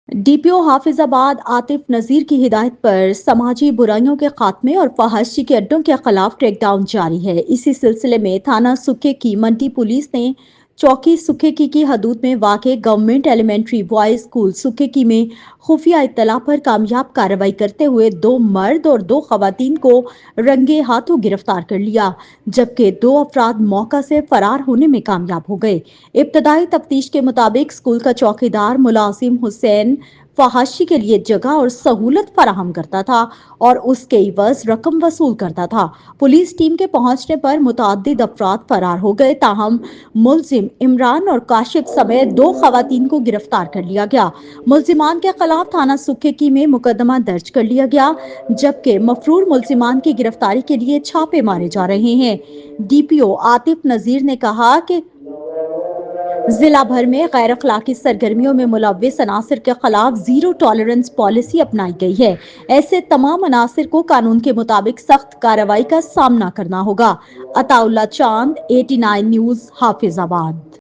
D P او حافظ آباد آتف نذیر کی ہدایت پر سماجی برائیوں کے خاتمے اور فحاشی کے اڈوں کے خلاف ٹریک ڈاؤن جاری ہے۔ اسی سلسلے میں تھانہ سکھے کی منڈی پولیس نے چوکی سکھے کی حدود میں واقع گورنمنٹ ایلیمنٹری بوائز اسکول سکھے کی میں خفیہ اطلاع پر کامیاب کارروائی کرتے ہوئے 2 مرد اور 2 خواتین کو رنگے ہاتھوں گرفتار کر لیا، جبکہ 2 افراد موقع سے فرار ہونے میں کامیاب ہو گئے۔ ابتدائی تفتیش کے مطابق اسکول کا چوکیدار ملازم حسین فحاشی کے لیے جگہ اور سہولت فراہم کرتا تھا اور اس کے عوض رقم وصول کرتا تھا۔ پولیس ٹیم کے پہنچنے پر متعدد افراد فرار ہو گئے، تاہم ملزم عمران اور کاشف سمیت 2 خواتین کو گرفتار کر لیا گیا۔ ملزمان کے خلاف تھانہ سکھے میں مقدمہ درج کر لیا گیا، جبکہ مفرور ملزمان کی گرفتاری کے لیے چھاپے مارے جا رہے ہیں۔ DPO آتف نذیر نے کہا کہ ضلع بھر میں غیر اخلاقی سرگرمیوں میں ملوث عناصر کے خلاف زیرو ٹالرنس پالیسی اپنائی گئی ہے۔ ایسے تمام عناصر کو قانون کے مطابق سخت کارروائی کا سامنا کرنا ہوگا۔ عطا اللہ چاند، 89 نیوز، حافظ آباد۔